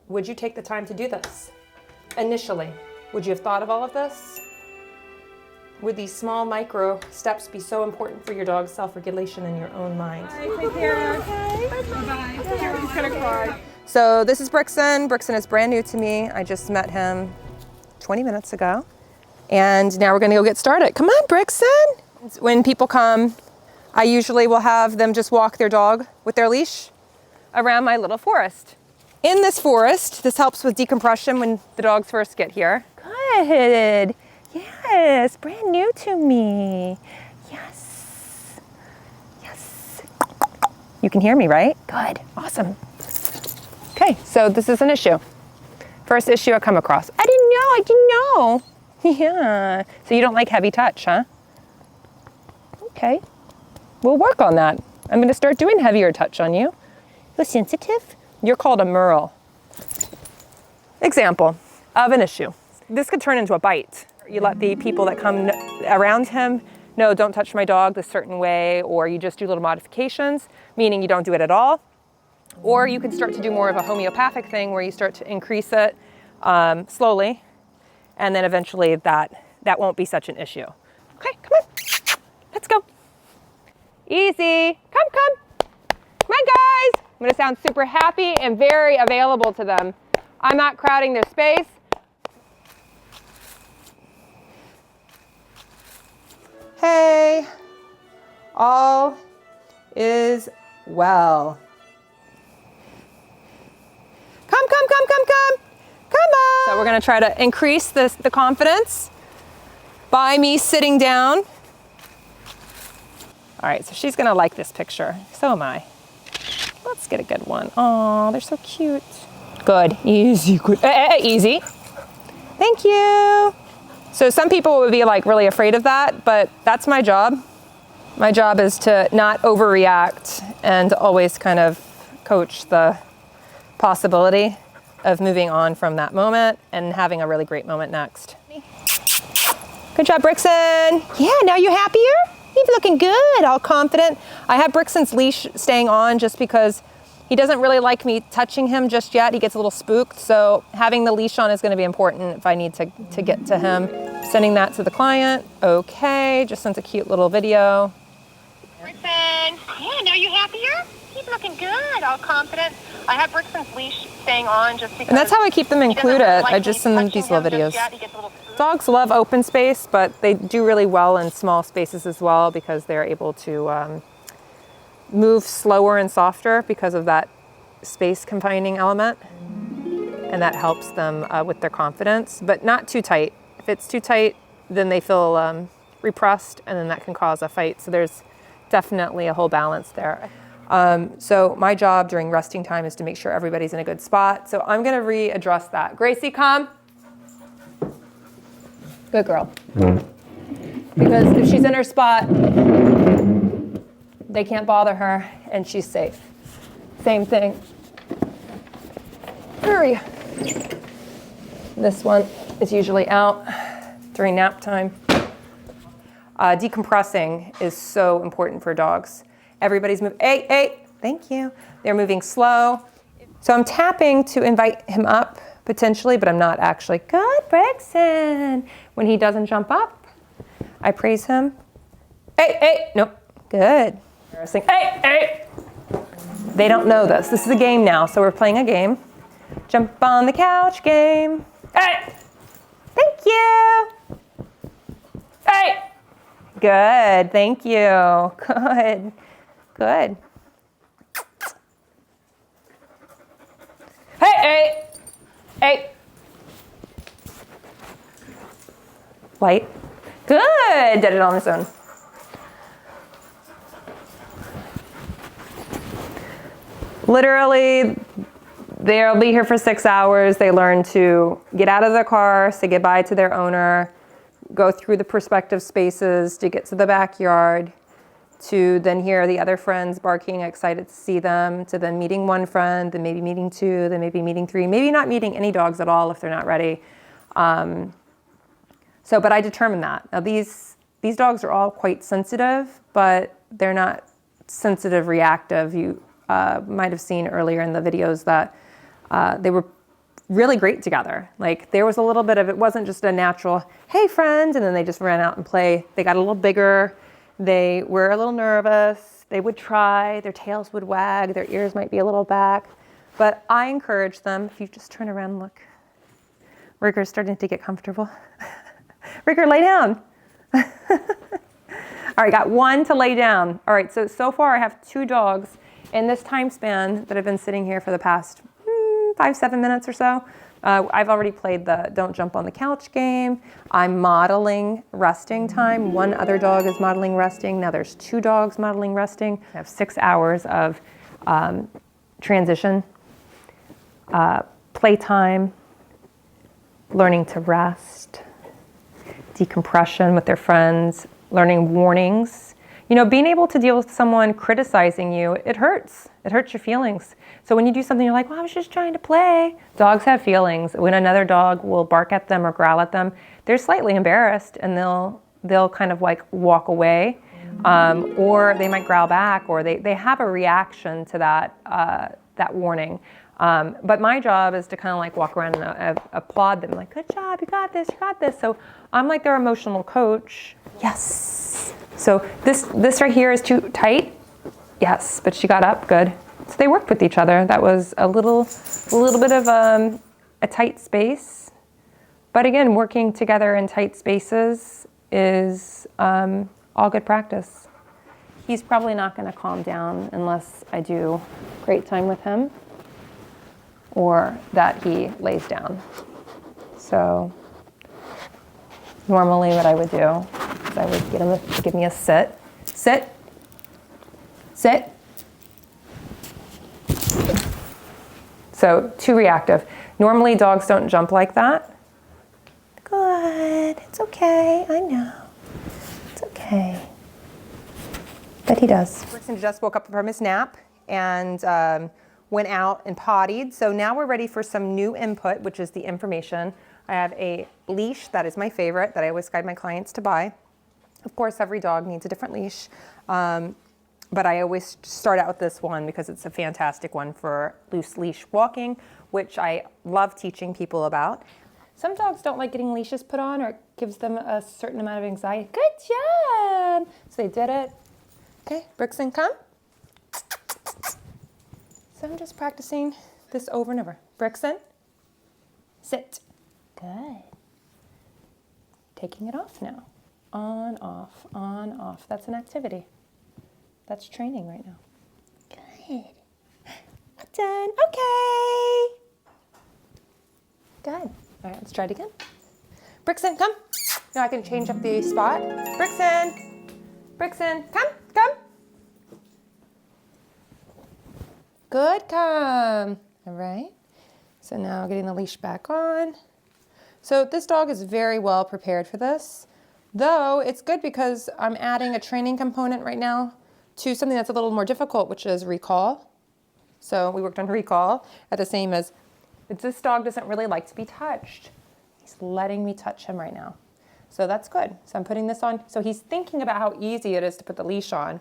Would you take the time to do this? Initially, would you have thought of all of this? Would these small micro steps be so important for your dog's self-regulation in your own mind? Take care. Bye-bye. He's gonna cry. So this is Brixton. Brixton is brand new to me. I just met him 20 minutes ago. And now we're gonna go get started. Come on, Brixton. When people come, I usually will have them just walk their dog with their leash around my little forest. In this forest, this helps with decompression when the dogs first get here. Good. Yes, brand new to me. Yes. Yes. You can hear me, right? Good. Awesome. Okay, so this is an issue. First issue I come across. I didn't know. Yeah. So you don't like heavy touch, huh? Okay. We'll work on that. I'm going to start doing heavier touch on you. You're sensitive? You're called a merle. Example of an issue. This could turn into a bite. You let the people that come around him know, don't touch my dog this certain way, or you just do little modifications, meaning you don't do it at all. Or you can start to do more of a homeopathic thing where you start to increase it slowly, and then eventually that won't be such an issue. Okay, come on. Let's go. Easy. Come. Come on, guys. I'm going to sound super happy and very available to them. I'm not crowding their space. Hey, all is well. Come. Come on. So we're going to try to increase the confidence by me sitting down. All right, so she's going to like this picture. So am I. Let's get a good one. Oh, they're so cute. Good. Easy. Good. Easy. Thank you. So some people would be like really afraid of that, but that's my job. My job is to not overreact and always kind of coach the possibility of moving on from that moment and having a really great moment next. Good job, Brixton. Yeah, now you happier? You're looking good, all confident. I have Brixton's leash staying on just because he doesn't really like me touching him just yet. He gets a little spooked, so having the leash on is going to be important if I need to get to him. Sending that to the client. Okay, just sent a cute little video. Brixton, yeah, now you happier? He's looking good, all confident. I have Brixton's leash staying on just because. And that's how I keep them included. I just send them these little videos. Dogs love open space, but they do really well in small spaces as well because they're able to move slower and softer because of that space confining element. And that helps them with their confidence, but not too tight. If it's too tight, then they feel repressed, and then that can cause a fight. So there's definitely a whole balance there. So my job during resting time is to make sure everybody's in a good spot. So I'm going to readdress that. Gracie, come. Good girl. Because if she's in her spot, they can't bother her, and she's safe. Same thing. Hurry. This one is usually out during nap time. Decompressing is so important for dogs. Everybody's moving. Hey, thank you. They're moving slow. So I'm tapping to invite him up potentially, but I'm not actually. Good, Brixton. When he doesn't jump up, I praise him. Hey, nope. Good. Embarrassing. Hey. They don't know this. This is a game now, so we're playing a game. Jump on the couch game. Hey. Thank you. Hey. Good. Thank you. Good. Hey. Light. Good. Did it on his own. Literally, they'll be here for 6 hours. They learn to get out of the car, say goodbye to their owner, go through the perspective spaces to get to the backyard, to then hear the other friends barking, excited to see them, to then meeting one friend, then maybe meeting two, then maybe meeting three, maybe not meeting any dogs at all if they're not ready. But I determine that. Now these dogs are all quite sensitive, but they're not sensitive reactive. You might have seen earlier in the videos that they were really great together. Like there was a little bit of, it wasn't just a natural, hey friends, and then they just ran out and play. They got a little bigger. They were a little nervous. They would try, their tails would wag, their ears might be a little back. But I encourage them, if you just turn around and look. Ricker's starting to get comfortable. Ricker, lay down. All right, got one to lay down. All right, so far I have 2 dogs in this time span that have been sitting here for the past 5-7 minutes or so. I've already played the don't jump on the couch game. I'm modeling resting time. One other dog is modeling resting. Now there's 2 dogs modeling resting. I have 6 hours of transition, playtime, learning to rest, decompression with their friends, learning warnings. You know, being able to deal with someone criticizing you, it hurts. It hurts your feelings. So when you do something, you're like, well, I was just trying to play. Dogs have feelings. When another dog will bark at them or growl at them, they're slightly embarrassed and they'll kind of like walk away, or they might growl back, or they have a reaction to that warning. But my job is to kind of like walk around and applaud them, like, good job, you got this, you got this. So I'm like their emotional coach. Yes. So this right here is too tight. Yes, but she got up, good. So they worked with each other. That was a little bit of a tight space. But again, working together in tight spaces is all good practice. He's probably not going to calm down unless I do great time with him or that he lays down. So normally what I would do is I would get him to give me a sit. Sit. Sit. So too reactive. Normally dogs don't jump like that. Good. It's okay. I know. It's okay. But he does. Brixton just woke up from his nap and went out and pottied. So now we're ready for some new input, which is the information. I have a leash that is my favorite that I always guide my clients to buy. Of course, every dog needs a different leash. But I always start out with this one because it's a fantastic one for loose leash walking, which I love teaching people about. Some dogs don't like getting leashes put on, or it gives them a certain amount of anxiety. Good job! So they did it. Okay, Brixton, come. So I'm just practicing this over and over. Brixton, sit. Good. Taking it off now. On, off, on, off. That's an activity. That's training right now. Good. Well done. Okay. Good. All right, let's try it again. Brixton, come. Now I can change up the spot. Brixton. Brixton, come. Good, come. All right. So now getting the leash back on. So this dog is very well prepared for this, though it's good because I'm adding a training component right now to something that's a little more difficult, which is recall. So we worked on recall at the same as, this dog doesn't really like to be touched. He's letting me touch him right now. So that's good. So I'm putting this on. So he's thinking about how easy it is to put the leash on,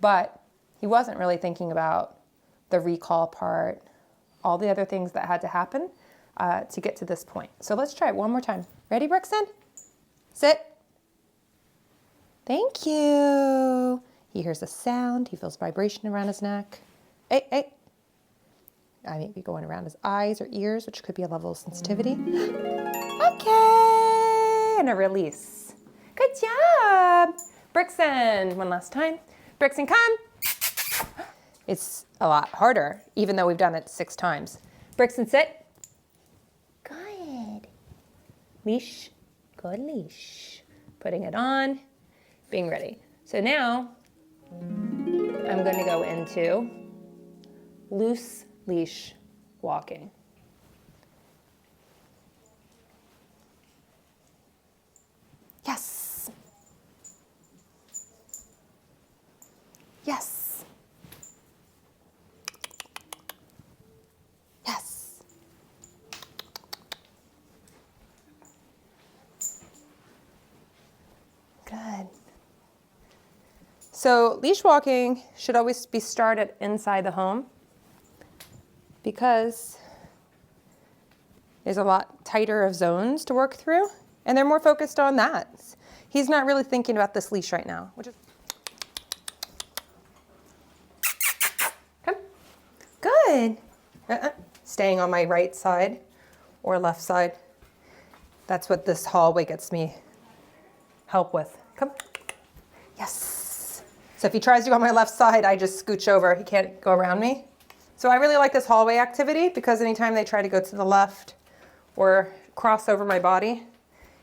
but he wasn't really thinking about the recall part, all the other things that had to happen to get to this point. So let's try it one more time. Ready, Brixton? Sit. Thank you. He hears a sound. He feels vibration around his neck. Hey. I may be going around his eyes or ears, which could be a level of sensitivity. Okay. And a release. Good job. Brixton, one last time. Brixton, come. It's a lot harder, even though we've done it 6 times. Brixton, sit. Good. Leash. Good leash. Putting it on. Being ready. So now I'm going to go into loose leash walking. Yes. Yes. Yes. Good. So leash walking should always be started inside the home because is a lot tighter of zones to work through, and they're more focused on that. He's not really thinking about this leash right now, which is come. Good. Staying on my right side or left side. That's what this hallway gets me help with. Come. Yes. So if he tries to go on my left side, I just scooch over. He can't go around me. So I really like this hallway activity because anytime they try to go to the left or cross over my body,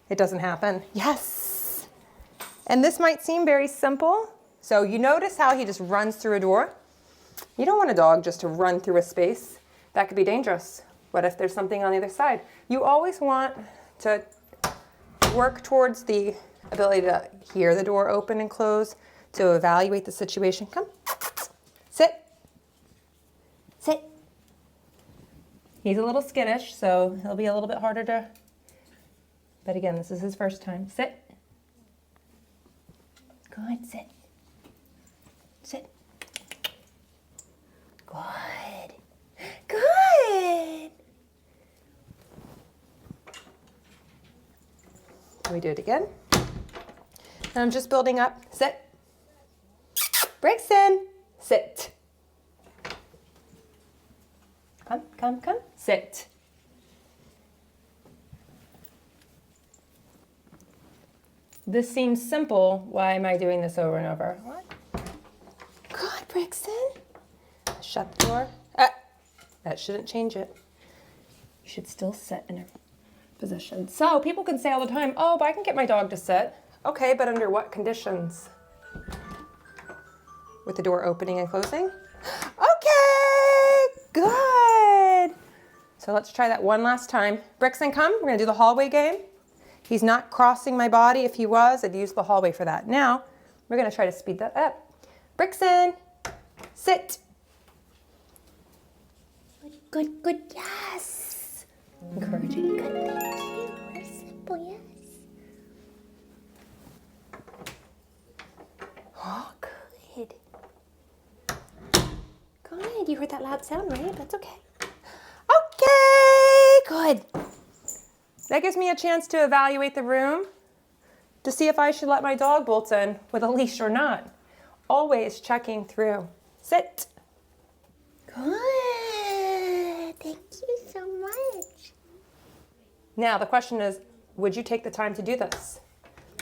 it doesn't happen. Yes. And this might seem very simple. So you notice how he just runs through a door. You don't want a dog just to run through a space. That could be dangerous. What if there's something on the other side? You always want to work towards the ability to hear the door open and close, to evaluate the situation. Come, sit, sit. He's a little skittish, so he'll be a little bit harder to, but again, this is his first time. Sit. Good, sit. Sit. Good. Good. Can we do it again? And I'm just building up. Sit. Brixton. Sit. Come, come, come. Sit. This seems simple. Why am I doing this over and over? What? Good, Brixton. Shut the door. That shouldn't change it. You should still sit in a position. So people can say all the time, oh, but I can get my dog to sit. Okay, but under what conditions? With the door opening and closing? Okay, good. So let's try that one last time. Brixton, come. We're gonna do the hallway game. He's not crossing my body. If he was, I'd use the hallway for that. Now, we're gonna try to speed that up. Brixton, sit. Good, good, yes. Encouraging. Good, thank you. Very simple, yes. Oh, good. Good. You heard that loud sound, right? That's okay. Okay, good. That gives me a chance to evaluate the room to see if I should let my dog bolt in with a leash or not. Always checking through. Sit. Good. Thank you so much. Now the question is, would you take the time to do this?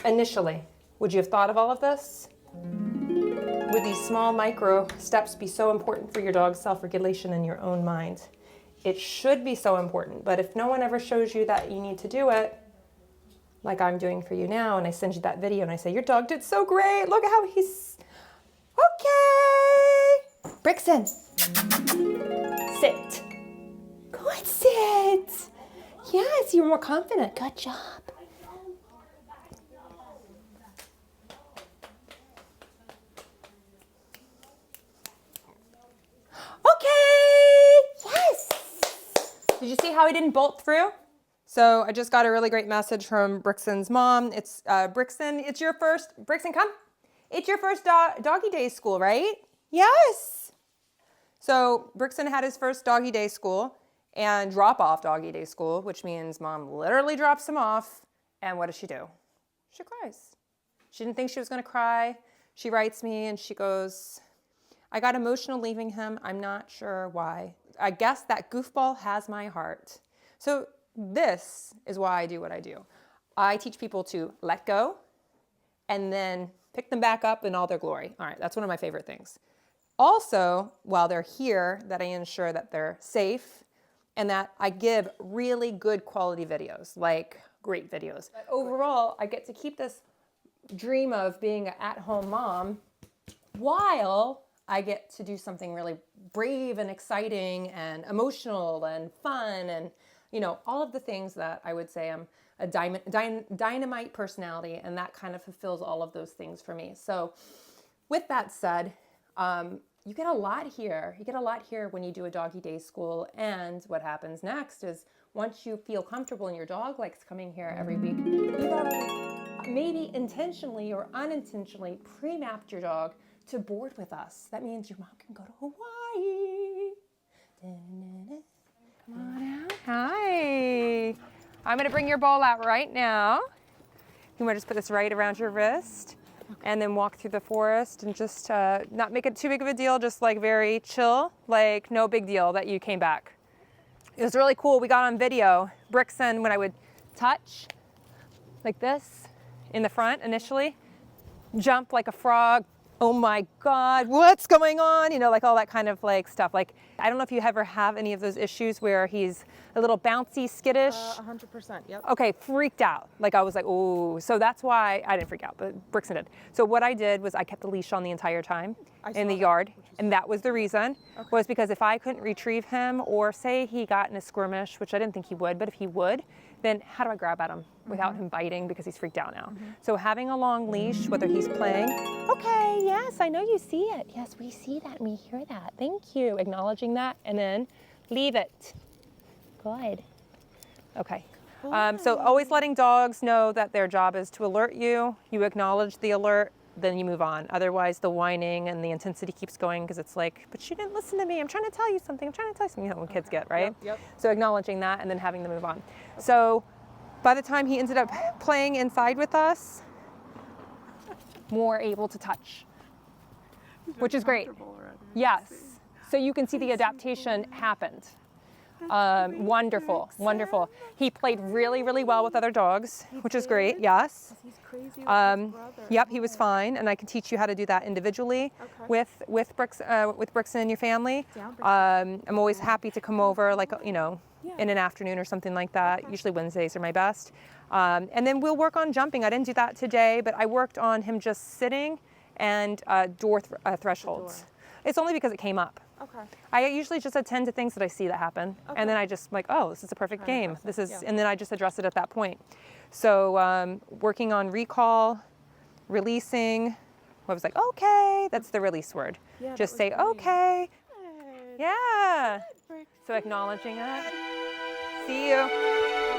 Initially, would you have thought of all of this? Would these small micro steps be so important for your dog's self-regulation in your own mind? It should be so important, but if no one ever shows you that you need to do it, like I'm doing for you now, and I send you that video and I say, your dog did so great, look at how he's, okay. Brixton, sit. Good, sit. Yes, you're more confident, good job. Okay, yes. Did you see how he didn't bolt through? So I just got a really great message from Brixton's mom. It's Brixton, it's your first, Brixton, come. It's your first Doggy Day School, right? Yes. So Brixton had his first Doggy Day School and drop off Doggy Day School, which means mom literally drops him off. And what does she do? She cries. She didn't think she was gonna cry. She writes me and she goes, I got emotional leaving him. I'm not sure why. I guess that goofball has my heart. So this is why I do what I do. I teach people to let go and then pick them back up in all their glory. All right, that's one of my favorite things. Also, while they're here, that I ensure that they're safe and that I give really good quality videos, like great videos. But overall, I get to keep this dream of being an at-home mom while I get to do something really brave and exciting and emotional and fun and, you know, all of the things that I would say I'm a dynamite personality, and that kind of fulfills all of those things for me. So with that said, you get a lot here. You get a lot here when you do a Doggy Day School, and what happens next is once you feel comfortable and your dog likes coming here every week, you've already maybe intentionally or unintentionally pre-mapped your dog to board with us. That means your mom can go to Hawaii. Come on out. Hi. I'm gonna bring your ball out right now. You want to just put this right around your wrist and then walk through the forest and just not make it too big of a deal, just like very chill, like no big deal that you came back. It was really cool. We got on video. Brixton, when I would touch like this in the front initially, jump like a frog. Oh my God, what's going on? You know, like all that kind of like stuff. Like, I don't know if you ever have any of those issues where he's a little bouncy, skittish. 100%, yep. Okay, freaked out. Like I was like, oh, so that's why I didn't freak out, but Brixton did. So what I did was I kept the leash on the entire time in the yard. And that was the reason, was because if I couldn't retrieve him or say he got in a skirmish, which I didn't think he would, but if he would, then how do I grab at him without him biting because he's freaked out now? So having a long leash, whether he's playing, okay, yes, I know you see it. Yes, we see that and we hear that. Thank you. Acknowledging that and then leave it. Good. Okay. So always letting dogs know that their job is to alert you. You acknowledge the alert, then you move on. Otherwise, the whining and the intensity keeps going because it's like, but you didn't listen to me. I'm trying to tell you something. I'm trying to tell you something. You know, when kids get, right? Yep. So acknowledging that and then having them move on. So by the time he ended up playing inside with us, more able to touch, which is great. Yes. So you can see the adaptation happened. Wonderful, wonderful. He played really, really well with other dogs, which is great. Yes. He's crazy with his brother. Yep, he was fine, and I can teach you how to do that individually with Brixton and your family. I'm always happy to come over, like in an afternoon or something like that. Usually Wednesdays are my best, and then we'll work on jumping. I didn't do that today, but I worked on him just sitting and door thresholds. It's only because it came up. Okay. I usually just attend to things that I see that happen, and then I just like, oh, this is a perfect game. This is, and then I just address it at that point. So working on recall, releasing. I was like, okay, that's the release word. Yeah, just say, great. okay. Good. Yeah. Good, So acknowledging it. See you.